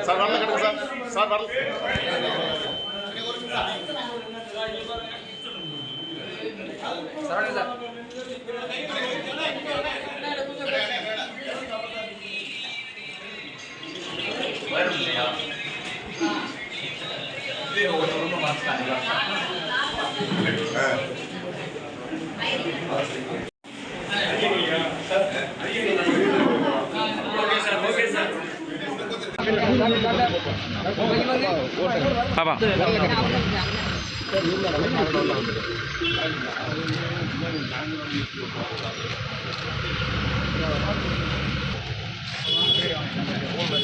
Sir வரல கட்டுங்க sir. Sir வரல. சார் பாபா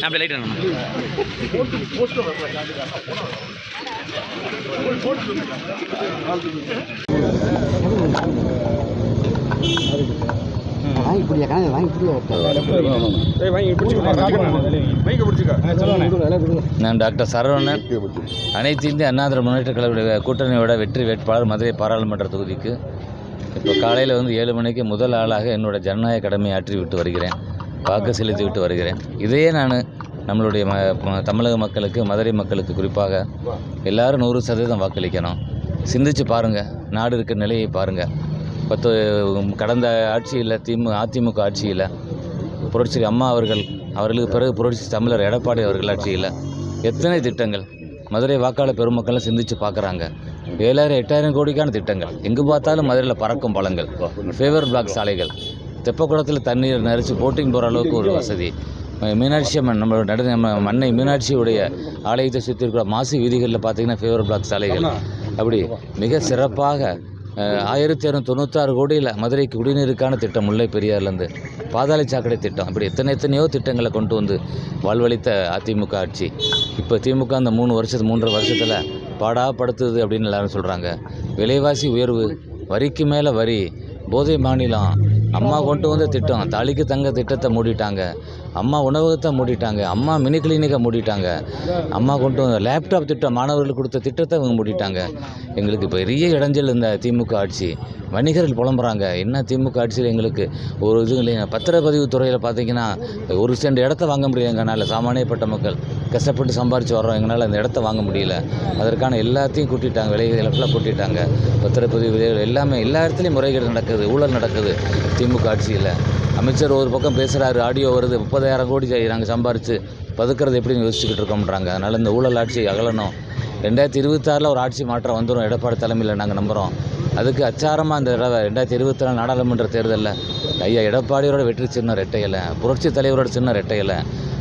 அப்படி லைட் நான் டாக்டர் சரவணன், அனைத்து இந்திய அண்ணா திராவிட முன்னேற்றக் கழக கூட்டணியோட வெற்றி வேட்பாளர் மதுரை பாராளுமன்ற தொகுதிக்கு இப்போ காலையில் 7 மணிக்கு முதல் ஆளாக என்னோட ஜனநாயக கடமையை ஆற்றி விட்டு வருகிறேன், வாக்கு செலுத்தி விட்டு வருகிறேன். இதையே நான் நம்மளுடைய தமிழக மக்களுக்கு, மதுரை மக்களுக்கு குறிப்பாக எல்லோரும் 100% வாக்களிக்கணும். சிந்திச்சு பாருங்கள், நாடு இருக்கிற நிலையை பாருங்கள். கடந்த ஆட்சியில் அதிமுக ஆட்சியில் புரட்சி அம்மா அவர்களுக்கு பிறகு புரட்சி தமிழர் எடப்பாடி அவர்கள் ஆட்சியில் எத்தனை திட்டங்கள் மதுரை வாக்காளர் பெருமக்களை சிந்தித்து பார்க்குறாங்க. 7,000-8,000 கோடிக்கான திட்டங்கள், எங்கே பார்த்தாலும் மதுரையில் பறக்கும் பழங்கள், ஃபேவர் பிளாக் சாலைகள், தெப்பக்குளத்தில் தண்ணீர் நிறச்சி போட்டிங் போகிற அளவுக்கு ஒரு வசதி, மீனாட்சி அம்மன் நம்மளோட மண்ணை மீனாட்சியுடைய ஆலயத்தை சுற்றி இருக்கிற மாசி வீதிகளில் பார்த்திங்கன்னா ஃபேவர் பிளாக் சாலைகள், அப்படி மிக சிறப்பாக 1,296 கோடியில் மதுரைக்கு குடிநீருக்கான திட்டம், முல்லை பெரியார்லேருந்து பாதாள சாக்கடை திட்டம், அப்படி எத்தனையோ திட்டங்களை கொண்டு வந்து வாழ்வளித்த அதிமுக ஆட்சி இப்போ திமுக அந்த 3.5 வருஷத்தில் பாடாப்படுத்துது அப்படின்னு எல்லாரும் சொல்கிறாங்க. விலைவாசி உயர்வு, வரிக்கு மேலே வரி, போதை மாநிலம், அம்மா கொண்டு வந்த திட்டம், தாலிக்கு தங்க திட்டத்தை மூடிட்டாங்க, அம்மா உணவகத்தை மூடிட்டாங்க, அம்மா மினி கிளினிக்கை மூடிட்டாங்க, அம்மா கொண்டு வந்த லேப்டாப் திட்டம், மாணவர்களுக்கு கொடுத்த திட்டத்தை இவங்க மூடிட்டாங்க. எங்களுக்கு பெரிய இடைஞ்சல் இந்த திமுக ஆட்சி. வணிகர்கள் புலம்புறாங்க, என்ன திமுக ஆட்சியில் எங்களுக்கு ஒரு இது இல்லைங்க. பத்திரப்பதிவு துறையில் பார்த்திங்கன்னா 1 சென்ட் இடத்த வாங்க முடியல எங்களால். சாமானியப்பட்ட மக்கள் கஷ்டப்பட்டு சம்பாரித்து வர்றோம், எங்களால் அந்த இடத்த வாங்க முடியல. அதற்கான எல்லாத்தையும் கூட்டிட்டாங்க, விலைகளெல்லாம் கூட்டிட்டாங்க. பத்திரப்பதிவு விலைகள் எல்லாமே எல்லா இடத்துலையும் முறைகேடு நடக்குது, ஊழல் நடக்குது திமுக ஆட்சியில். அமைச்சர் ஒரு பக்கம் பேசுகிறாரு, ஆடியோ வருது, 30,000 கோடி நாங்கள் சம்பாரித்து பதுக்கிறது எப்படின்னு யோசிச்சுக்கிட்டு இருக்கோம்ன்றாங்க. அதனால் இந்த ஊழல் ஆட்சி அகலணும். 2026 ஒரு ஆட்சி மாற்றம் வந்துடும் எடப்பாடி தலைமையில் நாங்கள் நம்புகிறோம். அதுக்கு அச்சாரமாக இந்த 2024 நாடாளுமன்ற தேர்தலில் ஐயா எடப்பாடியோட வெற்றி சின்ன ரெட்டையலை, புரட்சி தலைவரோட சின்ன ரெட்டையலை,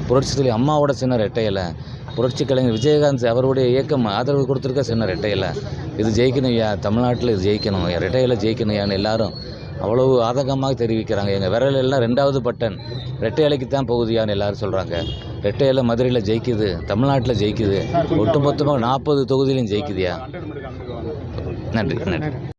புரட்சி தலைவர் அம்மாவோட சின்ன ரெட்டையலை, புரட்சி கலைஞர் விஜயகாந்த் அவருடைய இயக்கம் ஆதரவு கொடுத்துருக்க சின்ன ரெட்டையலை. இது ஜெயிக்கணும் ஐயா, தமிழ்நாட்டில் இது ஜெயிக்கணும், ரெட்டையலை ஜெயிக்கணும் ஐயான்னு எல்லாரும் அவ்வளவு ஆதங்கமாக தெரிவிக்கிறாங்க. எங்கள் விரலெல்லாம் 2வது பட்டன் ரெட்டை இலைக்கு தான் போகுதியான்னு எல்லோரும் சொல்கிறாங்க. ரெட்டை இலை மதுரையில் ஜெயிக்குது, தமிழ்நாட்டில் ஜெயிக்குது, ஒட்டுமொத்தமாக 40 தொகுதியிலையும் ஜெயிக்குதியா. நன்றி.